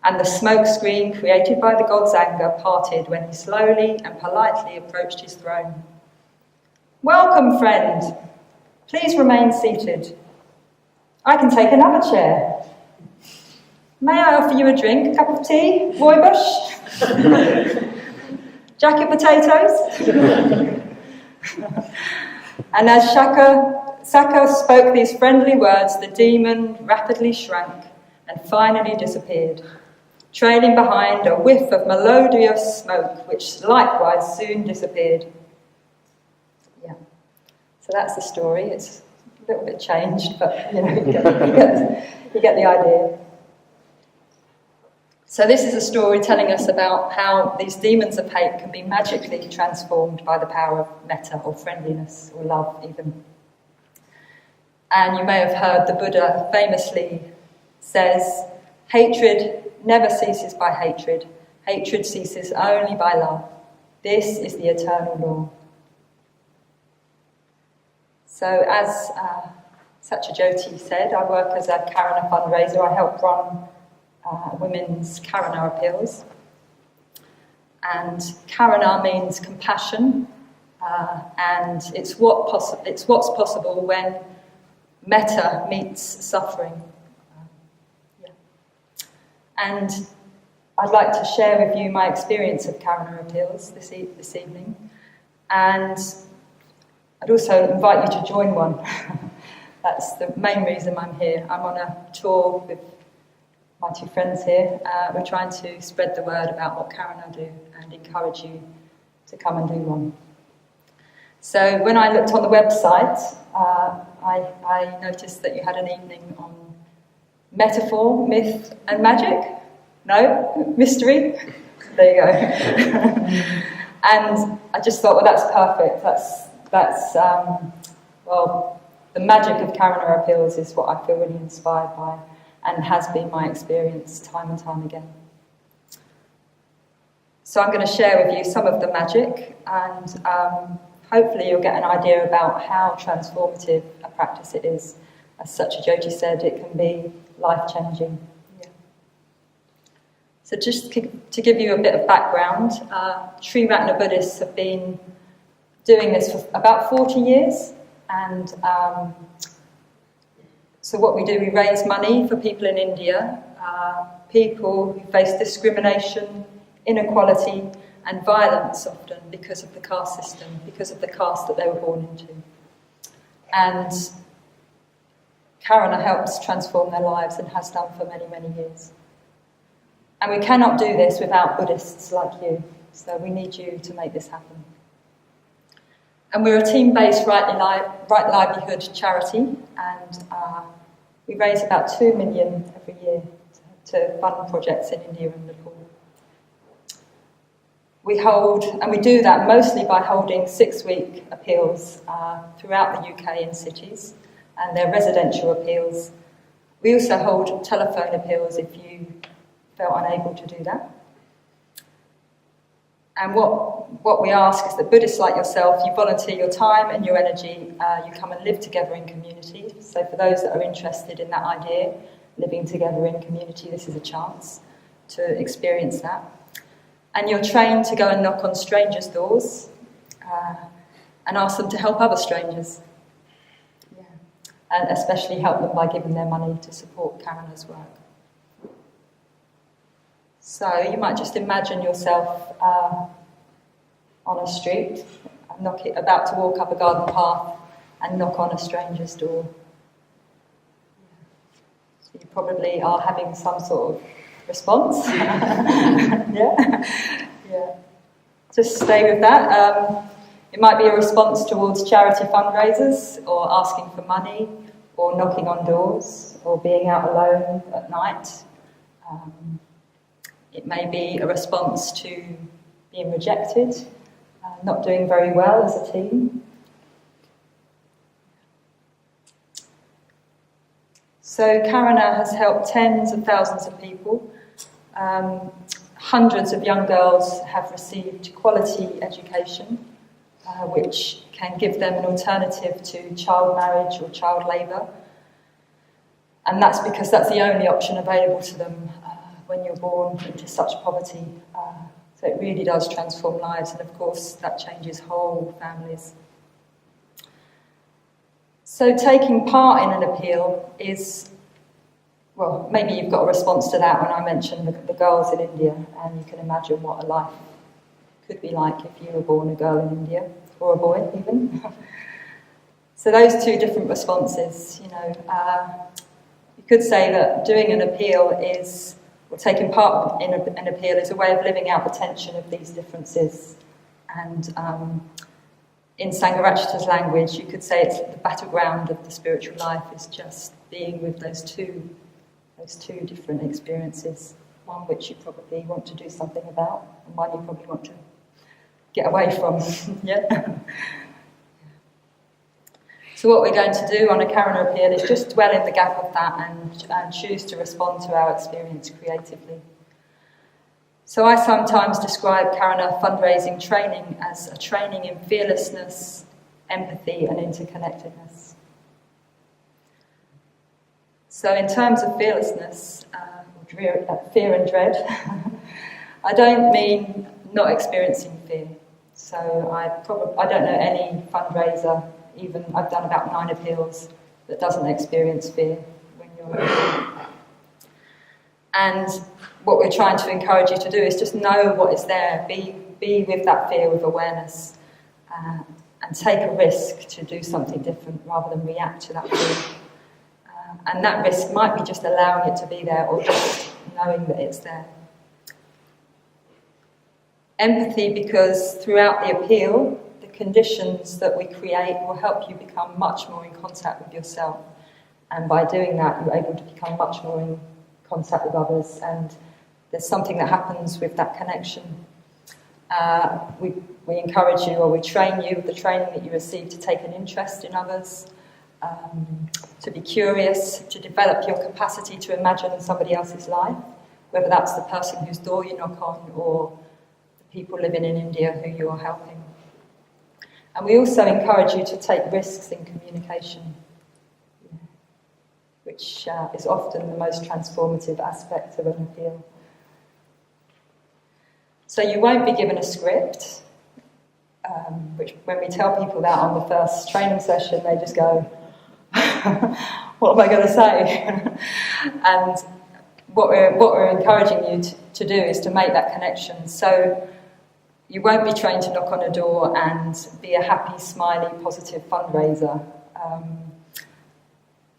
and the smoke screen created by the god's anger parted when he slowly and politely approached his throne. "Welcome, friend. Please remain seated. I can take another chair. May I offer you a drink, a cup of tea, rooibos, jacket potatoes?" And as Sangha spoke these friendly words, the demon rapidly shrank and finally disappeared, trailing behind a whiff of melodious smoke, which likewise soon disappeared. Yeah, so that's the story. It's a little bit changed, but you get the idea. So this is a story telling us about how these demons of hate can be magically transformed by the power of metta, or friendliness, or love even. And you may have heard the Buddha famously says, "Hatred never ceases by hatred. Hatred ceases only by love. This is the eternal law." So as Satyajyoti said, I work as a Karana fundraiser. I help run women's Karana appeals. And Karana means compassion, and it's what's possible when metta meets suffering. And I'd like to share with you my experience of Karana appeals this evening. And I'd also invite you to join one. That's the main reason I'm here. I'm on a tour with my two friends here. We're trying to spread the word about what Karana do and encourage you to come and do one. So when I looked on the website, I noticed that you had an evening on metaphor, myth and magic. No? Mystery? There you go. And I just thought, well, that's perfect. That's well, the magic of Karana appeals is what I feel really inspired by and has been my experience time and time again. So I'm going to share with you some of the magic, and hopefully you'll get an idea about how transformative a practice it is. As Satyajoti said, it can be life-changing. Yeah. So just to give you a bit of background, Sri Ratna Buddhists have been doing this for about 40 years, and so what we do, we raise money for people in India, people who face discrimination, inequality and violence often because of the caste system, because of the caste that they were born into. And Karana helps transform their lives and has done for many, many years. And we cannot do this without Buddhists like you, so we need you to make this happen. And we're a team-based right livelihood charity, and we raise about 2 million every year to fund projects in India and Nepal. We do that mostly by holding 6-week appeals throughout the UK in cities, and they're residential appeals. We also hold telephone appeals if you felt unable to do that. And what we ask is that Buddhists like yourself, you volunteer your time and your energy, you come and live together in community. So for those that are interested in that idea, living together in community, this is a chance to experience that. And you're trained to go and knock on strangers' doors and ask them to help other strangers. Yeah. And especially help them by giving their money to support Karana's work. So you might just imagine yourself on a street, about to walk up a garden path and knock on a stranger's door. So you probably are having some sort of response. Yeah. Just stay with that. It might be a response towards charity fundraisers, or asking for money, or knocking on doors, or being out alone at night. It may be a response to being rejected, not doing very well as a team. So Karana has helped tens of thousands of people. Hundreds of young girls have received quality education, which can give them an alternative to child marriage or child labour. And that's because that's the only option available to them when you're born into such poverty. So it really does transform lives, and of course that changes whole families. So taking part in an appeal is, well, maybe you've got a response to that when I mentioned the girls in India, and you can imagine what a life could be like if you were born a girl in India, or a boy even. So those two different responses, you could say that doing an appeal is, or taking part in an appeal is a way of living out the tension of these differences. And in Sangharachita's language, you could say it's the battleground of the spiritual life is just being with those two different experiences, one which you probably want to do something about, and one you probably want to get away from. Yeah. So what we're going to do on a Karana appeal is just dwell in the gap of that and choose to respond to our experience creatively. So I sometimes describe Karana fundraising training as a training in fearlessness, empathy and interconnectedness. So in terms of fearlessness, fear and dread, I don't mean not experiencing fear. So I don't know any fundraiser, even I've done about 9 appeals, that doesn't experience fear when you're. And what we're trying to encourage you to do is just know what is there, be with that fear with awareness, and take a risk to do something different rather than react to that fear. And that risk might be just allowing it to be there or just knowing that it's there. Empathy, because throughout the appeal, the conditions that we create will help you become much more in contact with yourself. And by doing that, you're able to become much more in contact with others. And there's something that happens with that connection. We encourage you, or we train you with the training that you receive, to take an interest in others, to be curious, to develop your capacity to imagine somebody else's life, whether that's the person whose door you knock on or the people living in India who you are helping. And we also encourage you to take risks in communication, which is often the most transformative aspect of an appeal. So you won't be given a script, which when we tell people that on the first training session, they just go, what am I going to say? And what we're encouraging you to do is to make that connection. So you won't be trained to knock on a door and be a happy, smiley, positive fundraiser,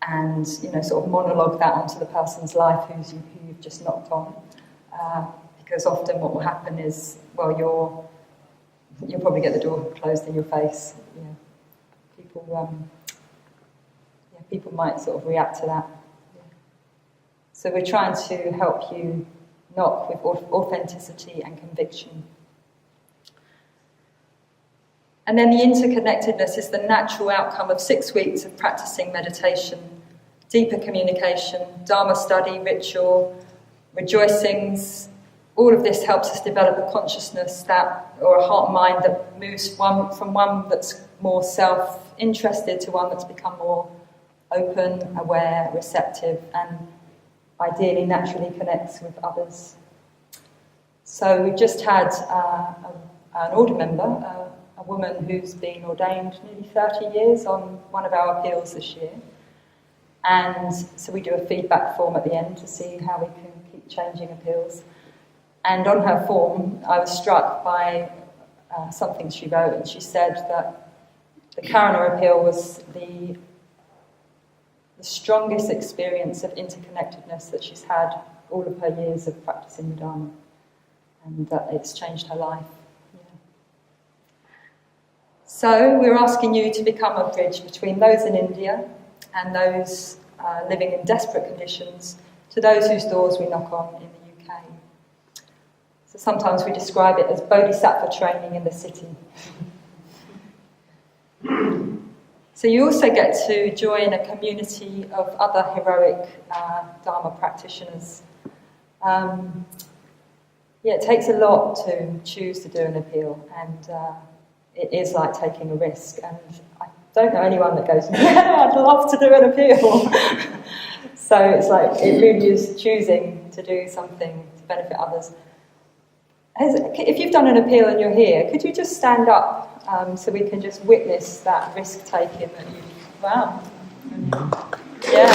and sort of monologue that onto the person's life who you've just knocked on. Because often what will happen is, well, you'll probably get the door closed in your face. People might sort of react to that. So we're trying to help you knock with authenticity and conviction. And then the interconnectedness is the natural outcome of 6 weeks of practicing meditation, deeper communication, Dharma study, ritual, rejoicings. All of this helps us develop a consciousness or a heart-mind that moves from one that's more self-interested to one that's become more open, aware, receptive, and ideally naturally connects with others. So we've just had an order member, a woman who's been ordained nearly 30 years on one of our appeals this year. And so we do a feedback form at the end to see how we can keep changing appeals. And on her form, I was struck by something she wrote, and she said that the Karuna appeal was the strongest experience of interconnectedness that she's had all of her years of practicing the Dharma, and that it's changed her life. So we're asking you to become a bridge between those in India and those living in desperate conditions to those whose doors we knock on in the UK. So sometimes we describe it as bodhisattva training in the city. So you also get to join a community of other heroic Dharma practitioners. It takes a lot to choose to do an appeal, and it is like taking a risk. And I don't know anyone that goes, yeah, I'd love to do an appeal. So it's like, it really is choosing to do something to benefit others. If you've done an appeal and you're here, could you just stand up so we can just witness that risk-taking that you... Wow. Yeah.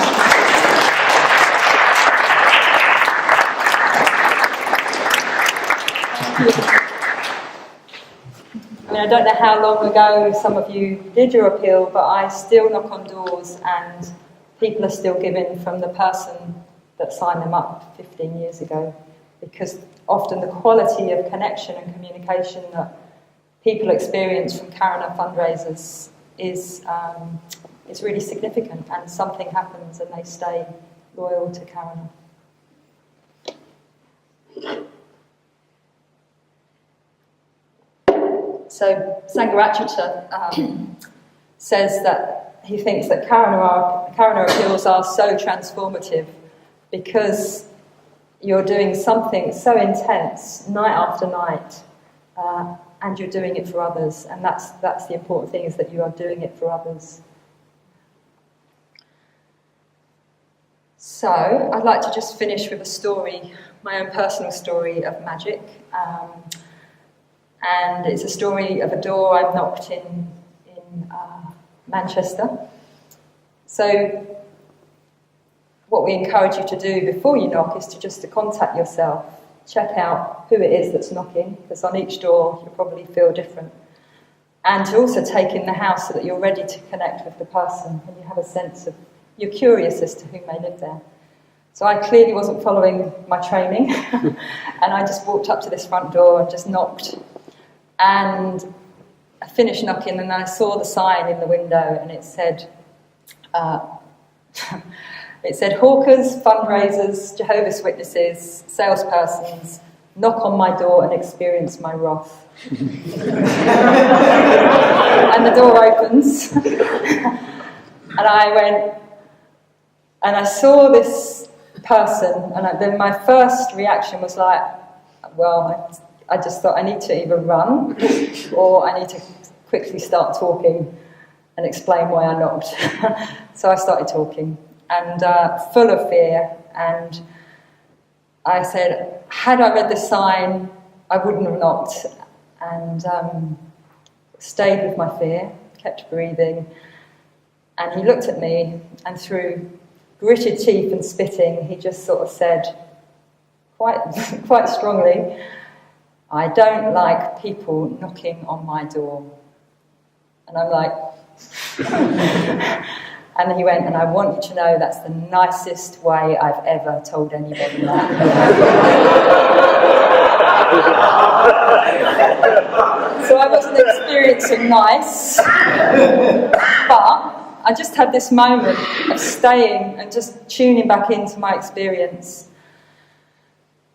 I mean, I don't know how long ago some of you did your appeal, but I still knock on doors and people are still giving from the person that signed them up 15 years ago, because often the quality of connection and communication that people experience from Karuna fundraisers is really significant, and something happens and they stay loyal to Karuna. So Sanghamani says that he thinks that Karuna appeals are so transformative because you're doing something so intense night after night, and you're doing it for others, and that's the important thing, is that you are doing it for others. So I'd like to just finish with a story, my own personal story of magic. And it's a story of a door I've knocked in Manchester. So what we encourage you to do before you knock is to contact yourself, check out who it is that's knocking, because on each door you'll probably feel different. and to also take in the house so that you're ready to connect with the person and you have a sense of, you're curious as to who may live there. So I clearly wasn't following my training and I just walked up to this front door and just knocked, and I finished knocking and then I saw the sign in the window and it said hawkers, fundraisers, Jehovah's Witnesses, salespersons, knock on my door and experience my wrath. And the door opens and I went and I saw this person, and then my first reaction was like, well, I just thought I need to either run or I need to quickly start talking and explain why I knocked. So I started talking and full of fear, and I said, had I read the sign, I wouldn't have knocked, and stayed with my fear, kept breathing, and he looked at me, and through gritted teeth and spitting, he just sort of said, quite strongly, I don't like people knocking on my door. And I'm like, and he went, and I want you to know that's the nicest way I've ever told anybody that. So I wasn't experiencing nice, but I just had this moment of staying and just tuning back into my experience.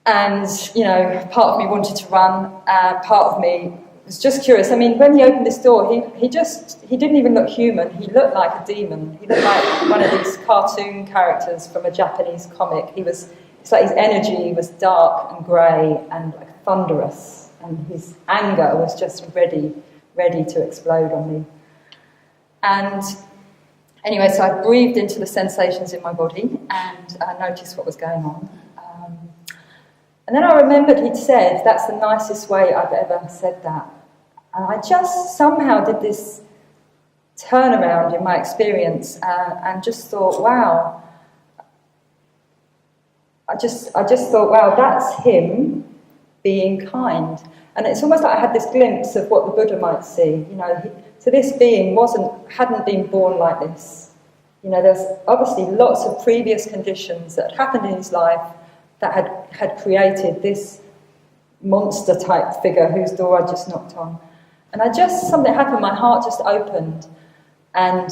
And, you know, part of me wanted to run, part of me was just curious. I mean, when he opened this door, he didn't even look human. He looked like a demon. He looked like one of these cartoon characters from a Japanese comic. It's like his energy was dark and grey and like thunderous, and his anger was just ready to explode on me. And anyway, so I breathed into the sensations in my body and I noticed what was going on. And then I remembered he'd said, that's the nicest way I've ever said that. And I just somehow did this turnaround in my experience and just thought, wow. I just thought, wow, that's him being kind. And it's almost like I had this glimpse of what the Buddha might see. You know, so this being hadn't been born like this. You know, there's obviously lots of previous conditions that had happened in his life that had created this monster-type figure whose door I just knocked on. And something happened, my heart just opened, and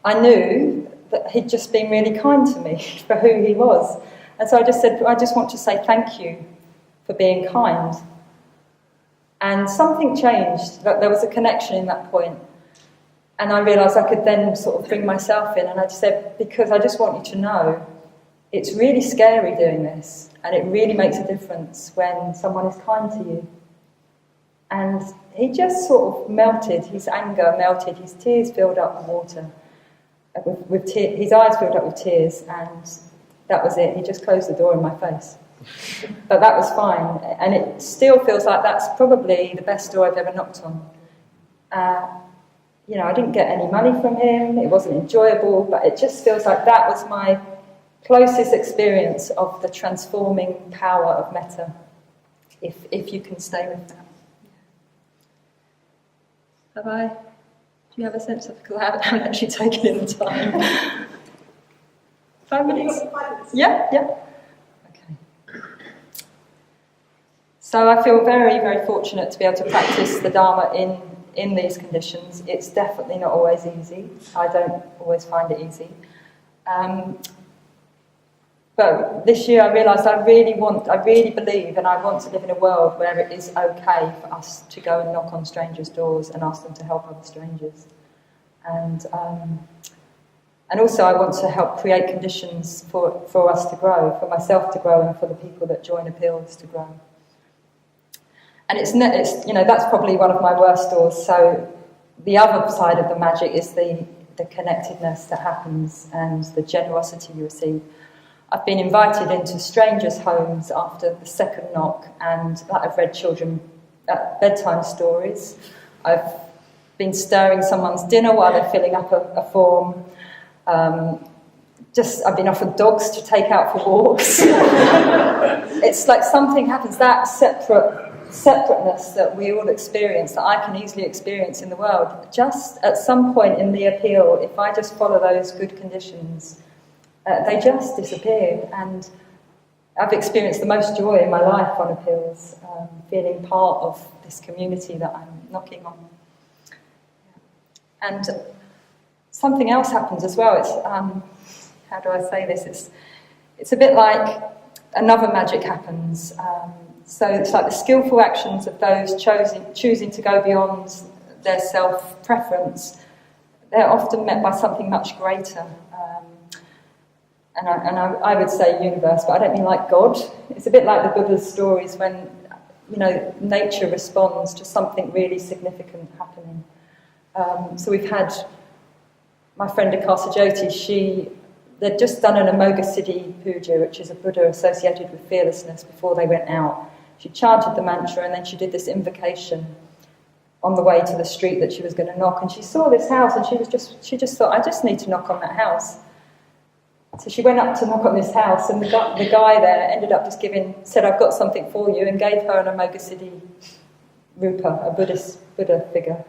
I knew that he'd just been really kind to me for who he was. And so I just said, I just want to say thank you for being kind. And something changed, that there was a connection in that point. And I realised I could then sort of bring myself in, and I just said, because I just want you to know, it's really scary doing this, and it really makes a difference when someone is kind to you. And he just sort of melted, his anger melted, his tears filled up with water, his eyes filled up with tears, and that was it. He just closed the door in my face. But that was fine, and it still feels like that's probably the best door I've ever knocked on. You know, I didn't get any money from him, it wasn't enjoyable, but it just feels like that was my closest experience of the transforming power of metta, if you can stay with that. Do you have a sense of glad I'm actually taking in the time? 5 minutes? Yeah. Okay. So I feel very, very fortunate to be able to practice the Dharma in these conditions. It's definitely not always easy. I don't always find it easy. But this year I realised I really believe, and I want to live in a world where it is okay for us to go and knock on strangers' doors and ask them to help other strangers. And also I want to help create conditions for us to grow, for myself to grow, and for the people that join Appeals to grow. And it's you know, that's probably one of my worst doors. So the other side of the magic is the connectedness that happens and the generosity you receive. I've been invited into strangers' homes after the second knock, and I've read children bedtime stories. I've been stirring someone's dinner while they're filling up a form. I've been offered dogs to take out for walks. It's like something happens, that separate separateness that we all experience, that I can easily experience in the world, just at some point in the appeal, if I just follow those good conditions, they just disappear. And I've experienced the most joy in my life on appeals, feeling part of this community that I'm knocking on. And something else happens as well. It's how do I say this? It's a bit like another magic happens. So it's like the skillful actions of those choosing to go beyond their self-preference. They're often met by something much greater. And I would say universe, but I don't mean like God. It's a bit like the Buddha's stories when, nature responds to something really significant happening. So we've had my friend Akasa Jyoti, they'd just done an Amoga Siddhi puja, which is a Buddha associated with fearlessness, before they went out. She chanted the mantra and then she did this invocation on the way to the street that she was going to knock, and she saw this house and she just thought, I just need to knock on that house. So she went up to knock on this house, and the guy there ended up just said, I've got something for you, and gave her an Amoga Siddhi Rupa, a Buddha figure.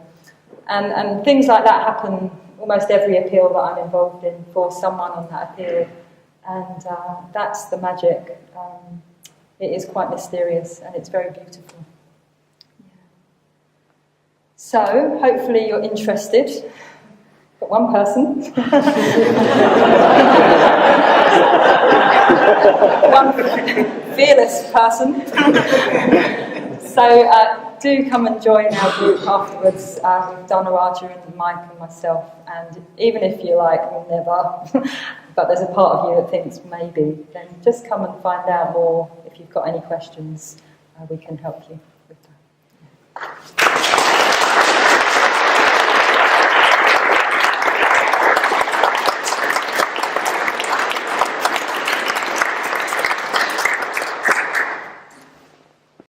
And things like that happen almost every appeal that I'm involved in for someone on that appeal. And that's the magic. It is quite mysterious and it's very beautiful. Yeah. So, hopefully you're interested. Got one person. One fearless person. So, do come and join our group afterwards, Donna, Arja and Mike and myself. And even if you're like, never, but there's a part of you that thinks maybe, then just come and find out more. If you've got any questions, we can help you.